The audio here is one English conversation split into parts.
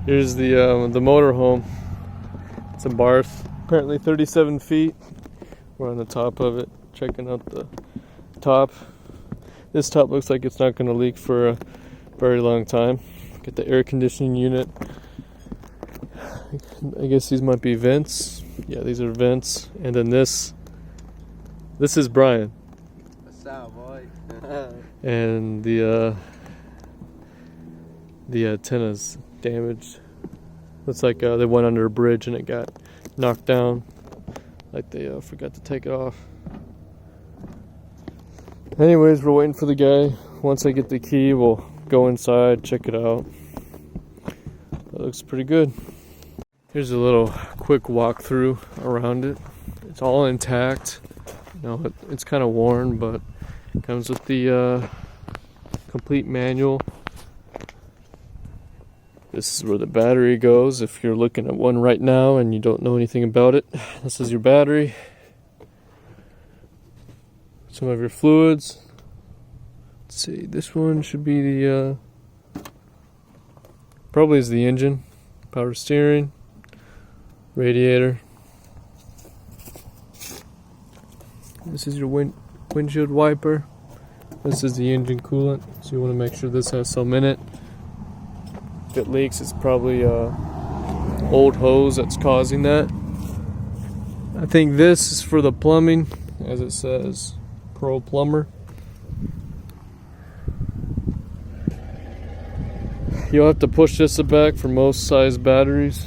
Here's the motorhome. It's in Barth. Apparently 37 feet. We're on the top of it, checking out the top. This top looks like it's not going to leak for a very long time. Get the air conditioning unit. I guess these might be vents. Yeah, these are vents. And then this is Brian. What's up, boy? And the antenna's damaged. Looks like they went under a bridge and it got knocked down. Like they forgot to take it off. Anyways, we're waiting for the guy. Once I get the key, we'll go inside, check it out. That looks pretty good. Here's a little quick walkthrough around it. It's all intact. You know, it's kind of worn, but it comes with the complete manual. This is where the battery goes. If you're looking at one right now and you don't know anything about it, this is your battery. Some of your fluids. Let's see, this one should be the probably is the engine, power steering, radiator. This is your windshield wiper. This is the engine coolant, so you want to make sure this has some in it. If it leaks, it's probably old hose that's causing that. I think this is for the plumbing, as it says, Pro Plumber. You'll have to push this back for most size batteries.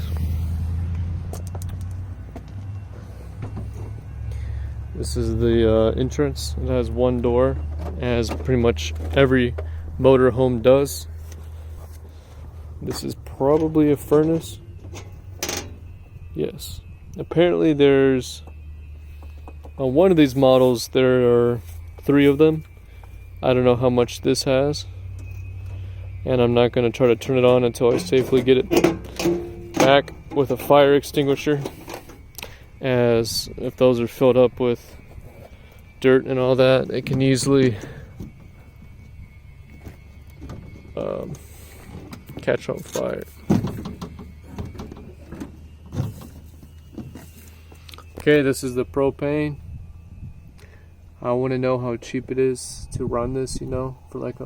This is the entrance. It has one door, as pretty much every motorhome does. This is probably a furnace. Yes. Apparently there's on one of these models there are 3 of them. I don't know how much this has. And I'm not going to try to turn it on until I safely get it back with a fire extinguisher, as if those are filled up with dirt and all that, it can easily catch on fire. Okay, this is the propane. I want to know how cheap it is to run this, you know, for like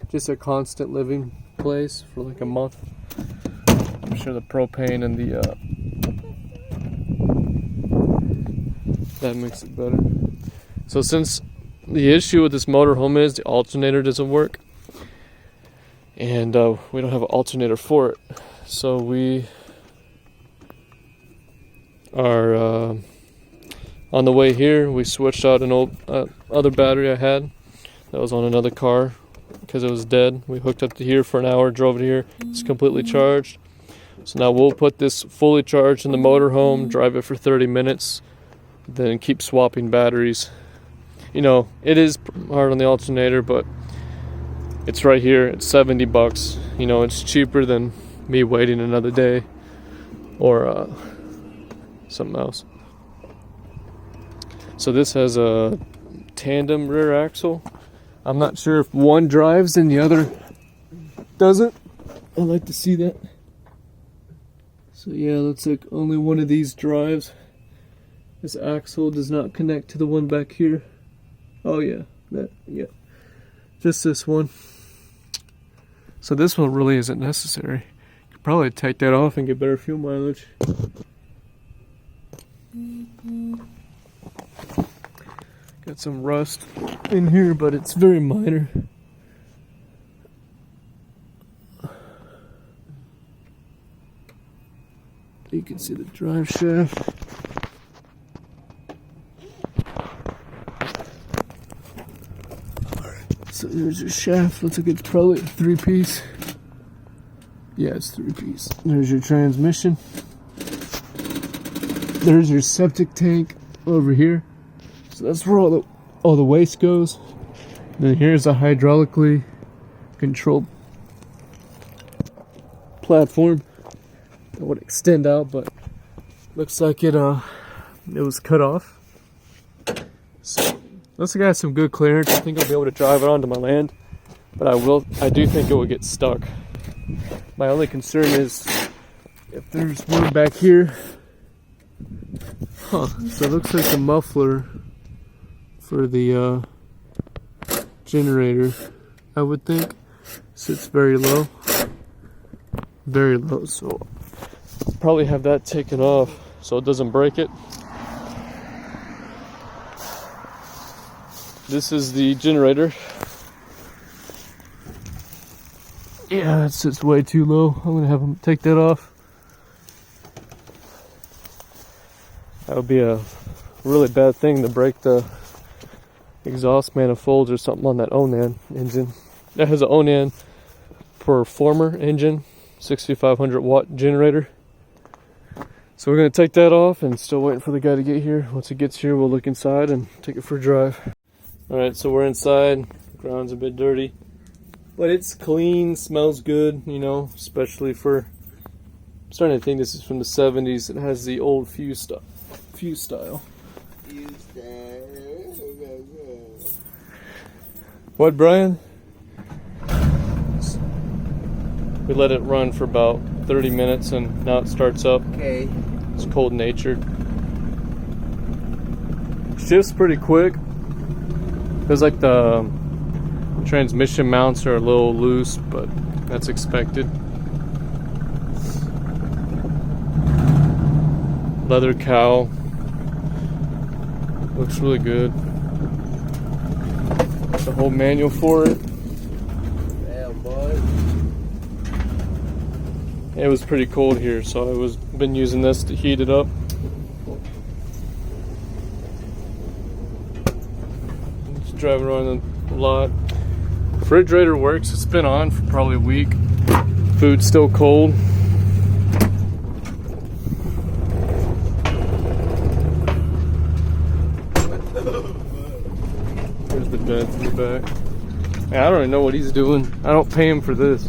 just a constant living place for like a month. I'm sure the propane and the that makes it better. So since the issue with this motorhome is the alternator doesn't work, and we don't have an alternator for it, so we are on the way here. We switched out an old other battery I had that was on another car because it was dead. We hooked up to here for an hour, drove it here. It's completely charged. So now we'll put this fully charged in the motorhome, drive it for 30 minutes, then keep swapping batteries. You know, it is hard on the alternator, but it's right here. It's $70. You know, it's cheaper than me waiting another day or something else. So this has a tandem rear axle. I'm not sure if one drives and the other doesn't. I'd like to see that. So yeah, looks like only one of these drives. This axle does not connect to the one back here. Oh yeah, yeah. Just this one. So this one really isn't necessary. You could probably take that off and get better fuel mileage. Got some rust in here, but it's very minor. You can see the drive shaft. So there's your shaft. Looks like it's probably a 3-piece. Yeah, it's 3-piece. There's your transmission. There's your septic tank over here. So that's where all the waste goes. And then here's a hydraulically controlled platform that would extend out, but looks like it was cut off. So looks like I have some good clearance. I think I'll be able to drive it onto my land, but I do think it will get stuck. My only concern is if there's room back here. Huh, so it looks like the muffler for the generator, I would think, sits very low. Very low, so I'll probably have that taken off so it doesn't break it. This is the generator. Yeah, it sits way too low. I'm gonna have them take that off. That would be a really bad thing to break the exhaust manifolds or something on that Onan engine. That has an Onan Performer engine, 6500 watt generator. So we're gonna take that off and still waiting for the guy to get here. Once he gets here, we'll look inside and take it for a drive. Alright, so we're inside. The ground's a bit dirty, but it's clean, smells good, you know, especially for, I'm starting to think this is from the 70s. It has the old fuse style. What, Brian? We let it run for about 30 minutes and now it starts up. Okay. It's cold natured. Shifts pretty quick. Feels like the transmission mounts are a little loose, but that's expected. Leather cowl. Looks really good. The whole manual for it. Yeah, boy. It was pretty cold here, so been using this to heat it up. Just driving around a lot. Refrigerator works. It's been on for probably a week. Food's still cold. There's the bed in the back. Man, I don't even know what he's doing. I don't pay him for this.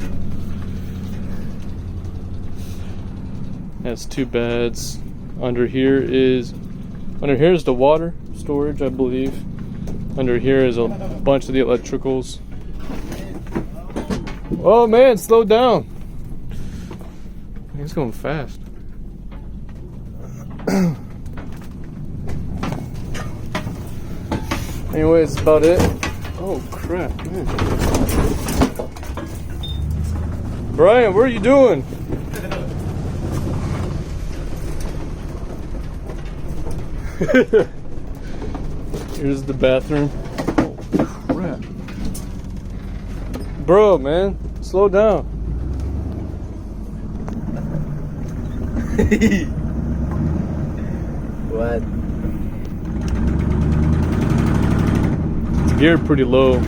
Has two beds. Under here is the water storage, I believe. Under here is a bunch of the electricals. Oh man, slow down. He's going fast. Anyway, that's about it. Oh crap, man. Brian, what are you doing? Here's the bathroom. Oh crap. Bro, man, slow down. What? It's geared pretty low.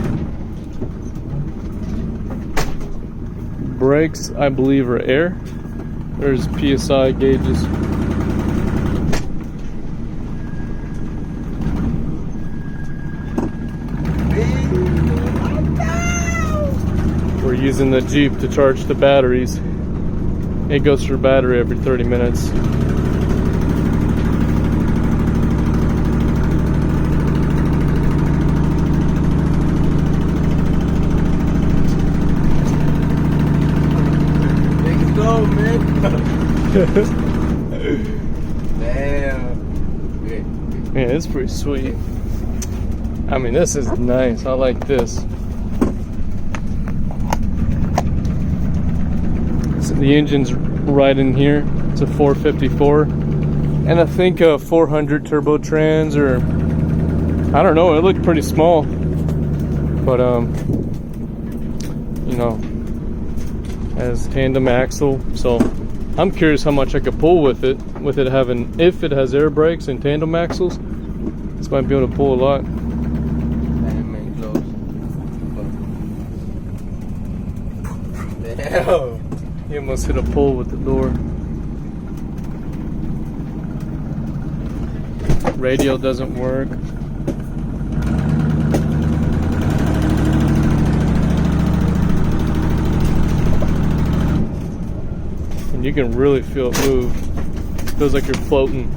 Brakes, I believe, are air. There's PSI gauges. We're using the Jeep to charge the batteries. It goes through battery every 30 minutes. Let's go, man. Damn. Good. Yeah, it's pretty sweet. I mean, this is nice. I like this. So the engine's right in here. It's a 454. And I think a 400 turbo trans, or I don't know, it looked pretty small. But you know, has tandem axle. So I'm curious how much I could pull with it having, if it has air brakes and tandem axles. This might be able to pull a lot. Damn, close. Damn. He almost hit a pole with the door. Radio doesn't work. And you can really feel it move. It feels like you're floating.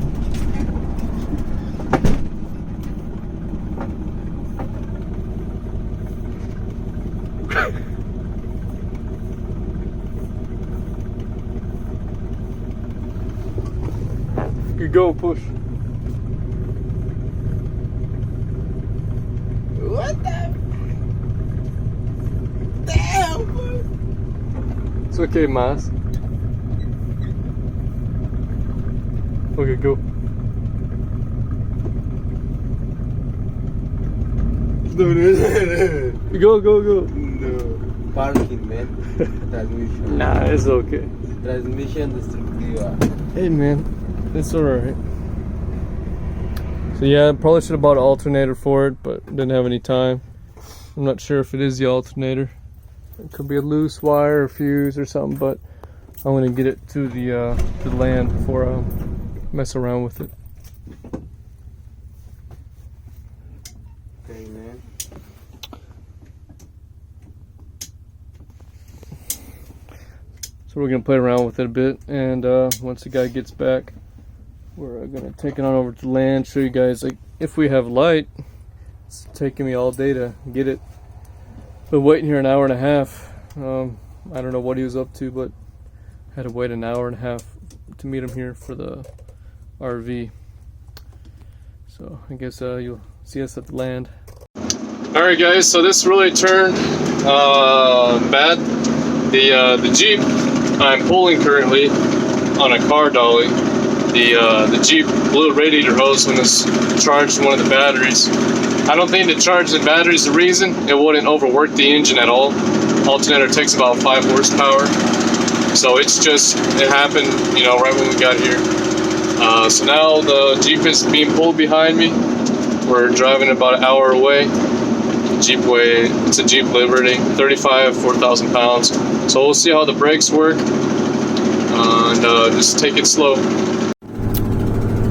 Okay, go, push. What the? Damn, boy. It's okay, Mas. Okay, go. No. Go, go, go. No. Parking, man. Transmission. Nah, it's okay. Transmission destructiva. Hey, man. It's alright. So yeah, I probably should have bought an alternator for it, but didn't have any time. I'm not sure if it is the alternator. It could be a loose wire or fuse or something, but I'm gonna get it to the land before I mess around with it. Okay, man. So we're gonna play around with it a bit, and once the guy gets back, we're gonna take it on over to the land, show you guys like if we have light. It's taking me all day to get it. Been waiting here an hour and a half. I don't know what he was up to, but had to wait an hour and a half to meet him here for the RV. So I guess you'll see us at the land. Alright guys, so this really turned bad. The Jeep I'm pulling currently on a car dolly. The Jeep blew a radiator hose when it's charged one of the batteries. I don't think to charge the battery is the reason. It wouldn't overwork the engine at all. Alternator takes about 5 horsepower. So it's just, it happened, you know, right when we got here. So now the Jeep is being pulled behind me. We're driving about an hour away. It's a Jeep Liberty, 4,000 pounds. So we'll see how the brakes work. And just take it slow.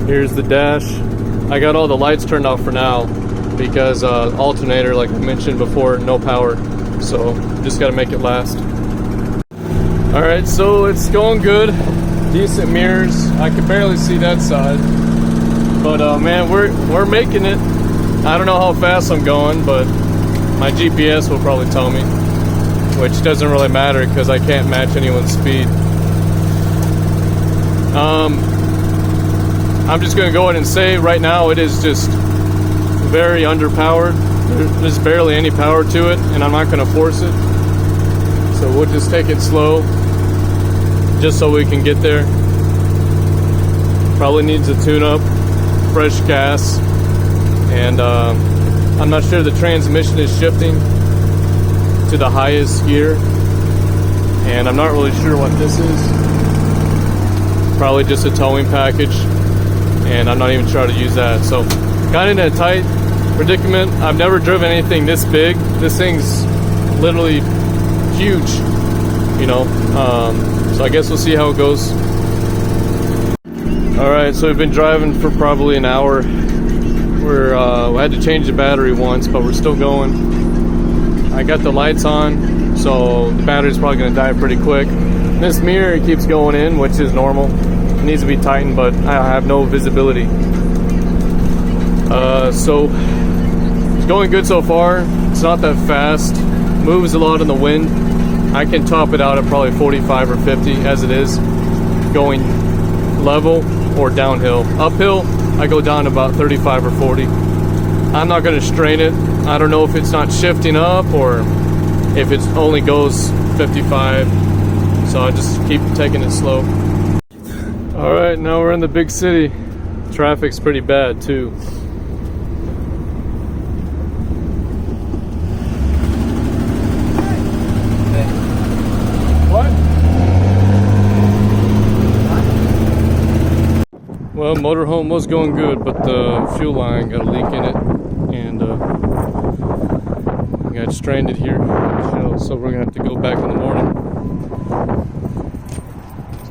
Here's the dash. I got all the lights turned off for now because alternator, like I mentioned before, no power. So just gotta make it last. Alright, so it's going good. Decent mirrors. I can barely see that side. But man, we're making it. I don't know how fast I'm going, but my GPS will probably tell me. Which doesn't really matter because I can't match anyone's speed. I'm just going to go ahead and say right now it is just very underpowered. There's barely any power to it, and I'm not going to force it. So we'll just take it slow, just so we can get there. Probably needs a tune-up, fresh gas, and I'm not sure the transmission is shifting to the highest gear, and I'm not really sure what this is. Probably just a towing package, and I'm not even sure how to use that. So got in a tight predicament. I've never driven anything this big. This thing's literally huge, you know. So I guess we'll see how it goes. Alright, so we've been driving for probably an hour. We had to change the battery once, but we're still going. I got the lights on, so the battery's probably going to die pretty quick. This mirror keeps going in, which is normal. It needs to be tightened, but I have no visibility. So it's going good so far. It's not that fast. Moves a lot in the wind. I can top it out at probably 45 or 50 as it is, going level or downhill. Uphill, I go down to about 35 or 40. I'm not going to strain it. I don't know if it's not shifting up or if it only goes 55. So I just keep taking it slow. Alright, now we're in the big city. Traffic's pretty bad too. What? Well, motorhome was going good, but the fuel line got a leak in it, and we got stranded here. So we're gonna have to go back in the morning.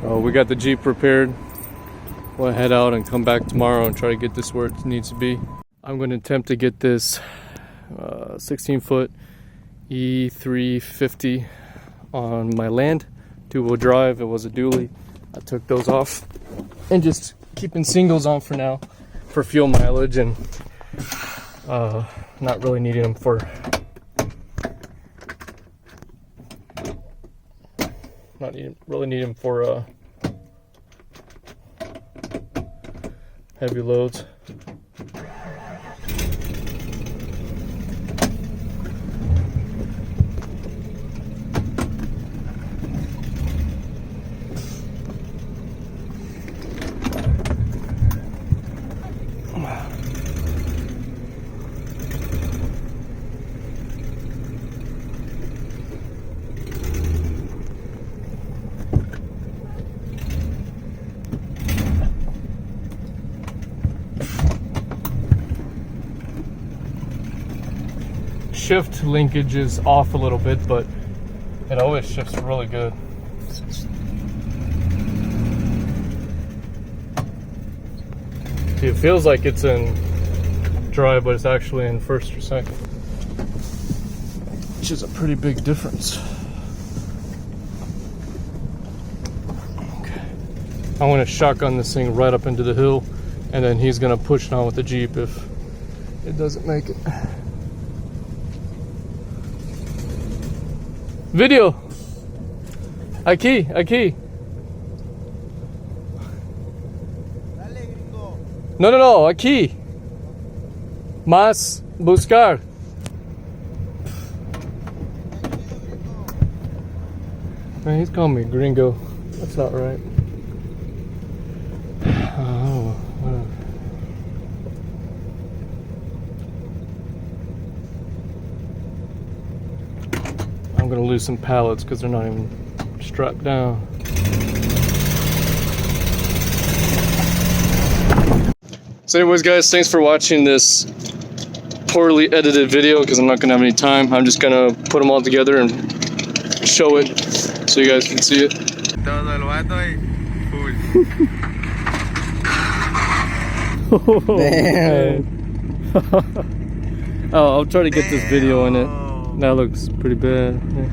So we got the Jeep repaired. We'll head out and come back tomorrow and try to get this where it needs to be. I'm going to attempt to get this 16-foot E350 on my land. 2-wheel drive. It was a dually. I took those off and just keeping singles on for now for fuel mileage, and not really needing them for really need them for heavy loads. Shift linkage is off a little bit, but it always shifts really good. See, it feels like it's in drive, but it's actually in first or second, which is a pretty big difference. Okay, I want to shotgun this thing right up into the hill, and then he's gonna push it on with the Jeep if it doesn't make it. Video. Aquí. No, aquí. Más buscar. Man, he's calling me gringo. That's not right. Oh, whatever. I'm gonna lose some pallets because they're not even strapped down. So anyways guys, thanks for watching this poorly edited video because I'm not gonna have any time. I'm just gonna put them all together and show it so you guys can see it. Damn. Oh, I'll try to get this video in it. That looks pretty bad. Yeah.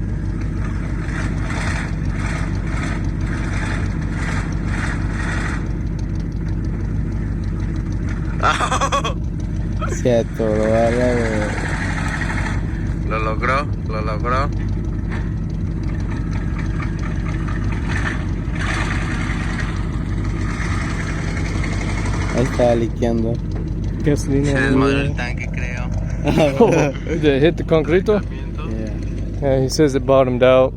Cierto, lo logró. Ahí estaba liqueando. Gasolina. Se desmadró el tanque, creo. Did it hit the concreto? Yeah, he says it bottomed out.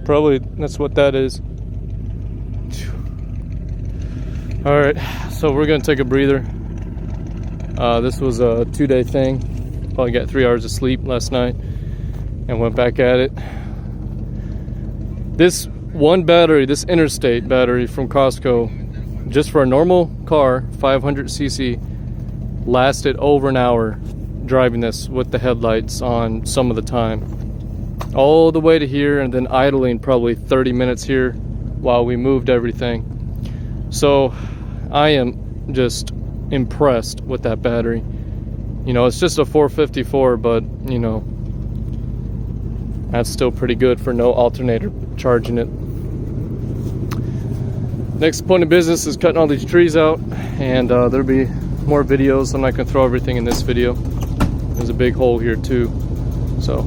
Probably that's what that is. Alright, so we're gonna take a breather. This was a 2-day thing. Probably got 3 hours of sleep last night and went back at it. This one battery, this interstate battery from Costco, just for a normal car, 500cc, lasted over an hour driving this with the headlights on some of the time. All the way to here and then idling probably 30 minutes here while we moved everything. So I am just impressed with that battery. You know, it's just a 454, but you know, that's still pretty good for no alternator charging it. Next point of business is cutting all these trees out, and there'll be more videos. I'm not gonna throw everything in this video. There's a big hole here too. So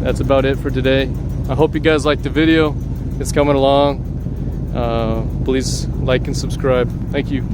that's about it for today. I hope you guys liked the video. It's coming along. Please like and subscribe. Thank you.